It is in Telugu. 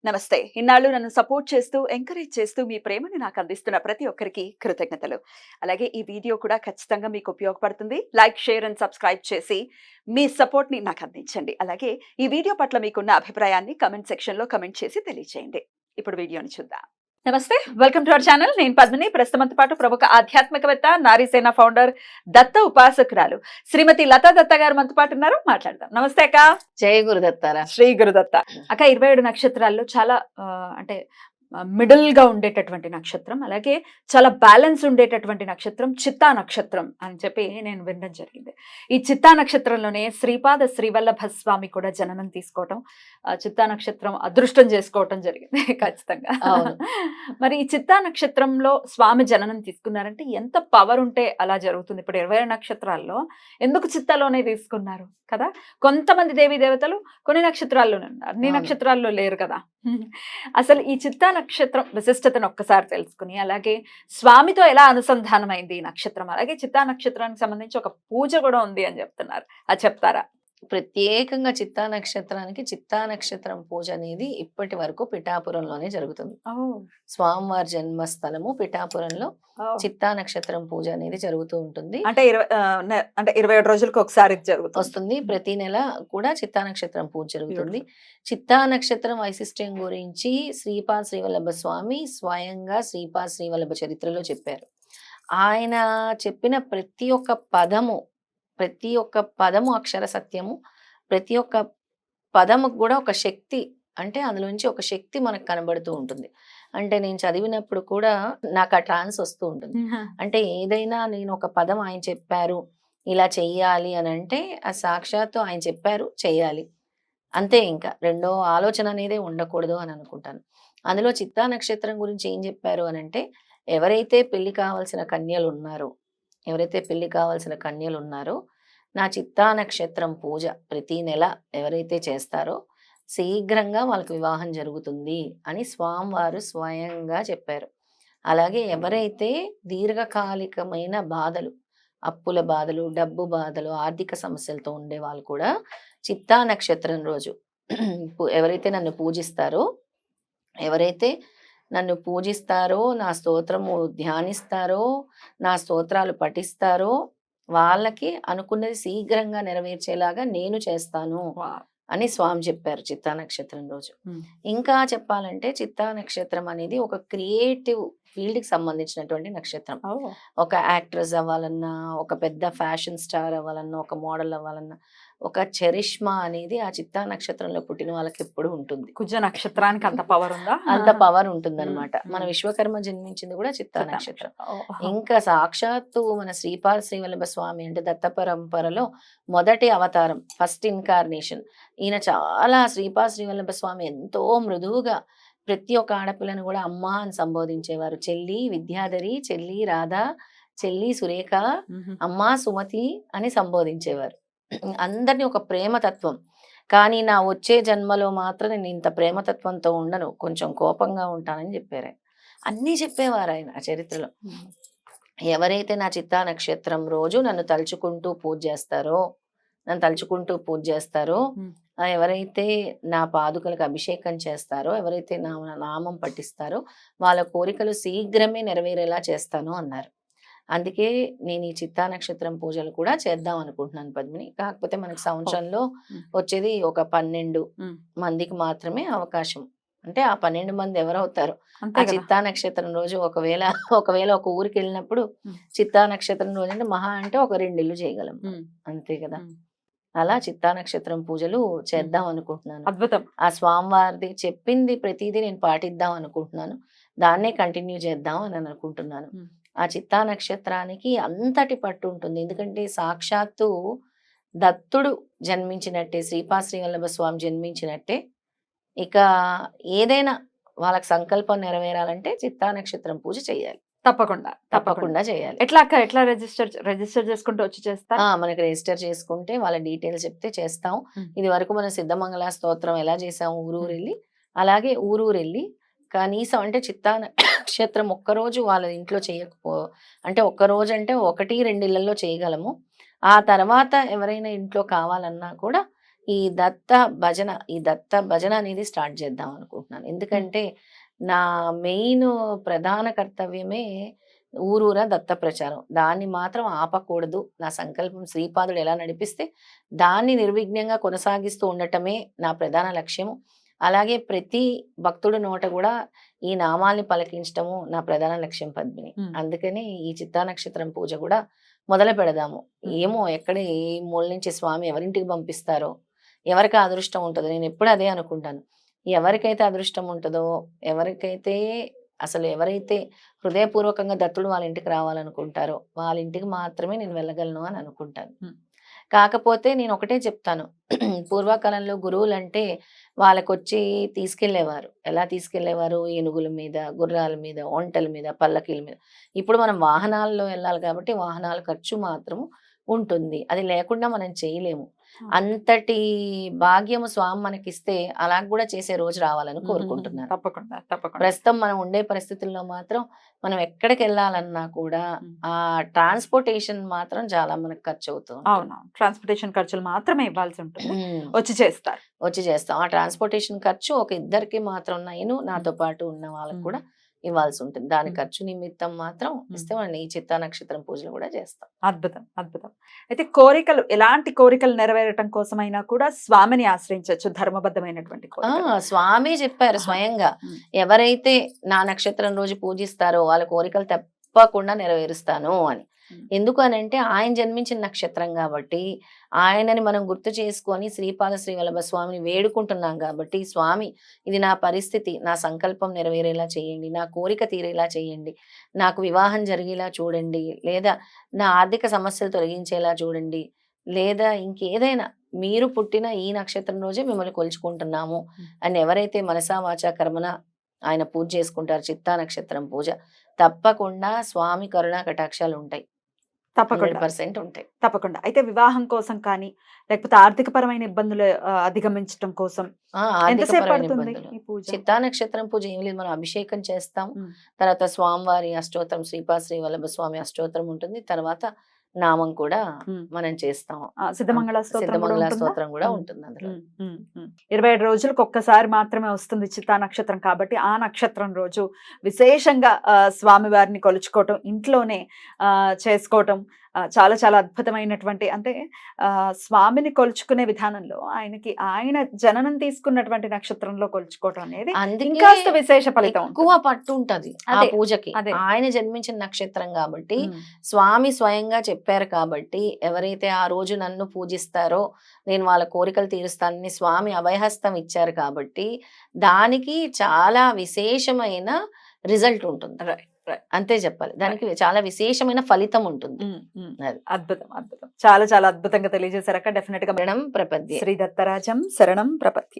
నమస్తే. ఇన్నాళ్ళు నన్ను సపోర్ట్ చేస్తూ, ఎంకరేజ్ చేస్తూ మీ ప్రేమని నాకు అందిస్తున్న ప్రతి ఒక్కరికి కృతజ్ఞతలు. అలాగే ఈ వీడియో కూడా ఖచ్చితంగా మీకు ఉపయోగపడుతుంది. లైక్, షేర్ అండ్ సబ్స్క్రైబ్ చేసి మీ సపోర్ట్‌ని నాకు అందించండి. అలాగే ఈ వీడియో పట్ల మీకున్న అభిప్రాయాన్ని కామెంట్ సెక్షన్‌లో కామెంట్ చేసి తెలియజేయండి. ఇప్పుడు వీడియోని చూద్దాం. నమస్తే. Welcome to our channel. నేను పద్మిని. ప్రస్తుతంతో పాటు ప్రముఖ ఆధ్యాత్మికవేత్త, నారీసేన ఫౌండర్, దత్త ఉపాసకురాలు శ్రీమతి లతా దత్త గారు మనతో పాటు ఉన్నారు. మాట్లాడదాం. నమస్తే అక్క. జయ గురుదత్తారా. శ్రీ గురుదత్త. అక్క 27 నక్షత్రాల్లో చాలా అంటే మిడిల్ గా ఉండేటటువంటి నక్షత్రం, అలాగే చాలా బ్యాలెన్స్ ఉండేటటువంటి నక్షత్రం చిత్తా నక్షత్రం అని చెప్పి నేను వినడం జరిగింది. ఈ చిత్తా నక్షత్రంలోనే శ్రీపాద శ్రీవల్లభ స్వామి కూడా జననం తీసుకోవటం, చిత్తా నక్షత్రం అదృష్టం చేసుకోవటం జరిగింది ఖచ్చితంగా. మరి ఈ చిత్తా నక్షత్రంలో స్వామి జననం తీసుకున్నారంటే ఎంత పవర్ ఉంటే అలా జరుగుతుంది. ఇప్పుడు 20 నక్షత్రాల్లో ఎందుకు చిత్తాలోనే తీసుకున్నారు కదా? కొంతమంది దేవీ దేవతలు కొన్ని నక్షత్రాల్లోనే ఉన్నారు, అన్ని నక్షత్రాల్లో లేరు కదా. అసలు ఈ చిత్తా నక్షత్రం విశిష్టతను ఒక్కసారి తెలుసుకుని, అలాగే స్వామితో ఎలా అనుసంధానమైంది ఈ నక్షత్రం, అలాగే చిత్తా నక్షత్రానికి సంబంధించి ఒక పూజ కూడా ఉంది అని చెప్తున్నారు, అది చెప్తారా? ప్రత్యేకంగా చిత్తా నక్షత్రానికి చిత్తా నక్షత్రం పూజ అనేది ఇప్పటి వరకు పిఠాపురంలోనే జరుగుతుంది. స్వామివారి జన్మస్థలము పిఠాపురంలో చిత్తా నక్షత్రం పూజ అనేది జరుగుతూ ఉంటుంది. అంటే 27 రోజులకు ఒకసారి వస్తుంది. ప్రతి నెల కూడా చిత్తా నక్షత్రం పూజ జరుగుతుంది. చిత్తా నక్షత్రం వైశిష్ట్యం గురించి శ్రీపాద శ్రీవల్లభ స్వామి స్వయంగా శ్రీపాద శ్రీవల్లభ చరిత్రలో చెప్పారు. ఆయన చెప్పిన ప్రతి ఒక్క పదము అక్షర సత్యము. ప్రతి ఒక్క పదముకు కూడా ఒక శక్తి, అంటే అందులోంచి ఒక శక్తి మనకు కనబడుతూ ఉంటుంది. అంటే నేను చదివినప్పుడు కూడా నాకు ఆ ట్రాన్స్ వస్తూ ఉంటుంది. అంటే ఏదైనా నేను ఒక పదం ఆయన చెప్పారు ఇలా చెయ్యాలి అని అంటే ఆ సాక్షాత్తు ఆయన చెప్పారు చెయ్యాలి అంతే, ఇంకా రెండో ఆలోచన అనేదే ఉండకూడదు అని అనుకుంటాను. అందులో చిత్తా నక్షత్రం గురించి ఏం చెప్పారు అని అంటే, ఎవరైతే పెళ్లి కావాల్సిన కన్యలు ఉన్నారో నా చిత్తా నక్షత్రం పూజ ప్రతి నెల ఎవరైతే చేస్తారో శీఘ్రంగా వాళ్ళకి వివాహం జరుగుతుంది అని స్వామివారు స్వయంగా చెప్పారు. అలాగే ఎవరైతే దీర్ఘకాలికమైన బాధలు, అప్పుల బాధలు, డబ్బు బాధలు, ఆర్థిక సమస్యలతో ఉండే వాళ్ళు కూడా చిత్తా నక్షత్రం రోజు ఎవరైతే నన్ను పూజిస్తారో, నా స్తోత్రము ధ్యానిస్తారో, నా స్తోత్రాలు పఠిస్తారో వాళ్ళకి అనుకున్నది శీఘ్రంగా నెరవేర్చేలాగా నేను చేస్తాను అని స్వామి చెప్పారు చిత్తా నక్షత్రం రోజు. ఇంకా చెప్పాలంటే చిత్తా నక్షత్రం అనేది ఒక క్రియేటివ్ ఫీల్డ్ కి సంబంధించినటువంటి నక్షత్రం. ఒక యాక్ట్రెస్ అవ్వాలన్నా, ఒక పెద్ద ఫ్యాషన్ స్టార్ అవ్వాలన్నా, ఒక మోడల్ అవ్వాలన్నా, ఒక చరిష్మా అనేది ఆ చిత్తా నక్షత్రంలో పుట్టిన వాళ్ళకి ఎప్పుడు ఉంటుంది. కుజ నక్షత్రానికి అంత పవర్ ఉందా? అంత పవర్ ఉంటుంది అనమాట. మన విశ్వకర్మ జన్మించింది కూడా చిత్తా నక్షత్రం. ఇంకా సాక్షాత్తు మన శ్రీపాద శ్రీవల్లభ స్వామి అంటే దత్త పరంపరలో మొదటి అవతారం, ఫస్ట్ ఇన్కార్నేషన్ ఈయన. చాలా శ్రీపాద శ్రీవల్లభ స్వామి ఎంతో మృదువుగా ప్రతి ఒక్క ఆడపిల్లను కూడా అమ్మ అని సంబోధించేవారు. చెల్లి విద్యాధరి, చెల్లి రాధా, చెల్లి సురేఖ, అమ్మ సుమతి అని సంబోధించేవారు. అందరినీ ఒక ప్రేమతత్వం. కానీ నా వచ్చే జన్మలో మాత్రం నేను ఇంత ప్రేమతత్వంతో ఉండను, కొంచెం కోపంగా ఉంటానని చెప్పారు. అన్నీ చెప్పేవారు ఆయన ఆ చరిత్రలో. ఎవరైతే నా చిత్తా నక్షత్రం రోజు నన్ను తలుచుకుంటూ పూజ చేస్తారో, ఎవరైతే నా పాదుకలకు అభిషేకం చేస్తారో, ఎవరైతే నా నామం పఠిస్తారో వాళ్ళ కోరికలు శీఘ్రమే నెరవేరేలా చేస్తాను అన్నారు. అందుకే నేను ఈ చిత్తా నక్షత్రం పూజలు కూడా చేద్దాం అనుకుంటున్నాను పద్మిని. కాకపోతే మనకి సంవత్సరంలో వచ్చేది ఒక 12 మందికి మాత్రమే అవకాశం. అంటే ఆ 12 మంది ఎవరవుతారు? ఆ చిత్తా నక్షత్రం రోజు ఒకవేళ ఒక ఊరికి వెళ్ళినప్పుడు చిత్తా నక్షత్రం రోజు అంటే మహా అంటే ఒక 2 ఇల్లు చేయగలం, అంతే కదా. అలా చిత్తా నక్షత్రం పూజలు చేద్దాం అనుకుంటున్నాను. అద్భుతం. ఆ స్వామివారిది చెప్పింది ప్రతిదీ నేను పాటిద్దాం అనుకుంటున్నాను. దాన్నే కంటిన్యూ చేద్దాం అని అనుకుంటున్నాను. ఆ చిత్తా నక్షత్రానికి అంతటి పట్టు ఉంటుంది. ఎందుకంటే సాక్షాత్తు దత్తుడు జన్మించినట్టే, శ్రీపాద శ్రీవల్లభ స్వామి జన్మించినట్టే. ఇక ఏదైనా వాళ్ళకి సంకల్పం నెరవేరాలంటే చిత్తా నక్షత్రం పూజ చేయాలి. తప్పకుండా చేయాలి. ఎట్లా రిజిస్టర్ చేసుకుంటూ వచ్చి చేస్తా? మనకి రిజిస్టర్ చేసుకుంటే వాళ్ళ డీటెయిల్స్ చెప్తే చేస్తాం. ఇది వరకు మనం సిద్ధమంగళ స్తోత్రం ఎలా చేసాం ఊరూరు వెళ్ళి, అలాగే ఊరూరు వెళ్ళి కనీసం అంటే చిత్తా నక్షత్రం ఒక్కరోజు వాళ్ళ ఇంట్లో అంటే ఒక్కరోజు అంటే 1-2 ఇళ్లలో చేయగలము. ఆ తర్వాత ఎవరైనా ఇంట్లో కావాలన్నా కూడా ఈ దత్త భజన అనేది స్టార్ట్ చేద్దాం అనుకుంటున్నాను. అనుకుంటున్నాను. ఎందుకంటే నా మెయిన్ ప్రధాన కర్తవ్యమే ఊరూరా దత్త ప్రచారం. దాన్ని మాత్రం ఆపకూడదు. నా సంకల్పం శ్రీపాదుడు ఎలా నడిపిస్తే దాన్ని నిర్విఘ్నంగా కొనసాగిస్తూ ఉండటమే నా ప్రధాన లక్ష్యము. అలాగే ప్రతి భక్తుడి నోట కూడా ఈ నామాల్ని పలికించటము నా ప్రధాన లక్ష్యం పద్మిని. అందుకని ఈ చిత్తా నక్షత్రం పూజ కూడా మొదలు పెడదాము. ఏమో ఎక్కడ ఏ మూల నుంచి స్వామి ఎవరింటికి పంపిస్తారో, ఎవరికి అదృష్టం ఉంటుందో, నేను ఎప్పుడు అదే అనుకుంటాను. ఎవరికైతే అదృష్టం ఉంటుందో, ఎవరికైతే అసలు ఎవరైతే హృదయపూర్వకంగా దత్తుడు వాళ్ళ ఇంటికి రావాలనుకుంటారో వాళ్ళ ఇంటికి మాత్రమే నేను వెళ్ళగలను అని అనుకుంటాను. కాకపోతే నేను ఒకటే చెప్తాను, పూర్వకాలంలో గురువులంటే వాళ్ళకొచ్చి తీసుకెళ్లేవారు. ఎలా తీసుకెళ్లేవారు? ఏనుగుల మీద, గుర్రాల మీద, ఒంటెల మీద, పల్లకీల మీద. ఇప్పుడు మనం వాహనాల్లో వెళ్ళాలి కాబట్టి వాహనాల ఖర్చు మాత్రం ఉంటుంది. అది లేకుండా మనం చేయలేము. అంతటి భాగ్యము స్వామి మనకిస్తే అలా కూడా చేసే రోజు రావాలని కోరుకుంటున్నాను. తప్పకుండా తప్పకుండా. ప్రస్తుతం మనం ఉండే పరిస్థితుల్లో మాత్రం మనం ఎక్కడికి వెళ్ళాలన్నా కూడా ఆ ట్రాన్స్పోర్టేషన్ మాత్రం చాలా మనకు ఖర్చు అవుతుంది. అవును, ట్రాన్స్పోర్టేషన్ ఖర్చులు మాత్రమే ఇవ్వాల్సి ఉంటుంది. వచ్చి చేస్తాం. ఆ ట్రాన్స్పోర్టేషన్ ఖర్చు ఒక ఇద్దరికి మాత్రం నేను నాతో పాటు ఉన్న వాళ్ళకి కూడా ఇవ్వాల్సి ఉంటుంది. దాని ఖర్చు నిమిత్తం మాత్రం ఇస్తే మనం ఈ చిత్తా నక్షత్రం పూజలు కూడా చేస్తాం. అద్భుతం అద్భుతం. అయితే కోరికలు, ఎలాంటి కోరికలు నెరవేరటం కోసమైనా కూడా స్వామిని ఆశ్రయించవచ్చు. ధర్మబద్ధమైనటువంటి కోరికలు స్వామి చెప్పారు స్వయంగా, ఎవరైతే నా నక్షత్రం రోజు పూజిస్తారో వాళ్ళ కోరికలు తప్పకుండా నెరవేరుస్తాను అని. ఎందుకు అని అంటే ఆయన జన్మించిన నక్షత్రం కాబట్టి ఆయనని మనం గుర్తు చేసుకొని శ్రీపాద శ్రీవల్లభ స్వామిని వేడుకుంటున్నాం కాబట్టి, స్వామి ఇది నా పరిస్థితి, నా సంకల్పం నెరవేరేలా చేయండి, నా కోరిక తీరేలా చేయండి, నాకు వివాహం జరిగేలా చూడండి, లేదా నా ఆర్థిక సమస్యలు తొలగించేలా చూడండి, లేదా ఇంకేదైనా మీరు పుట్టిన ఈ నక్షత్రం రోజే మిమ్మల్ని కొలుచుకుంటున్నాము అని ఎవరైతే మనసా వాచా కర్మన ఆయన పూజ చేసుకుంటారు, చిత్తా నక్షత్రం పూజ, తప్పకుండా స్వామి కరుణా కటాక్షాలు ఉంటాయి. తప్పకుండా 100% ఉంటాయి. తప్పకుండా. అయితే వివాహం కోసం కానీ, లేకపోతే ఆర్థిక పరమైన ఇబ్బందులు అధిగమించడం కోసం ఎంతసేపు పడుతుంది ఈ పూజ? చిత్తా నక్షత్రం పూజ ఏం లేదు, మనం అభిషేకం చేస్తాం. తర్వాత స్వామివారి అష్టోత్తరం, శ్రీపాద శ్రీవల్లభ స్వామి అష్టోత్తరం ఉంటుంది. తర్వాత నామం కూడా మనం చేస్తాం. సిద్ధమంగళ స్తోత్రం కూడా ఉంటుంది అందులో. 27 రోజులకు ఒక్కసారి మాత్రమే వస్తుంది చిత్తా నక్షత్రం కాబట్టి ఆ నక్షత్రం రోజు విశేషంగా స్వామివారిని కొలుచుకోవటం, ఇంట్లోనే చేసుకోవటం చాలా చాలా అద్భుతమైనటువంటి, అంటే స్వామిని కొలుచుకునే విధానంలో ఆయన జననం తీసుకున్నటువంటి నక్షత్రంలో కొలుచుకోవటం అనేది ఇంకాస్త విశేష ఫలితం, ఎక్కువ పట్టు ఉంటది ఆ పూజకి. ఆయన జన్మించిన నక్షత్రం కాబట్టి స్వామి స్వయంగా చెప్పారు కాబట్టి, ఎవరైతే ఆ రోజు నన్ను పూజిస్తారో నేను వాళ్ళ కోరికలు తీరుస్తానని స్వామి అభయహస్తం ఇచ్చారు కాబట్టి దానికి చాలా విశేషమైన రిజల్ట్ ఉంటుంది. అంతే చెప్పాలి, దానికి చాలా విశేషమైన ఫలితం ఉంటుంది. అద్భుతం అద్భుతం. చాలా చాలా అద్భుతంగా తెలియజేశారక్క. డెఫినెట్ గా శరణం ప్రపద్యే. శ్రీ దత్తరాజం శరణం ప్రపద్యే.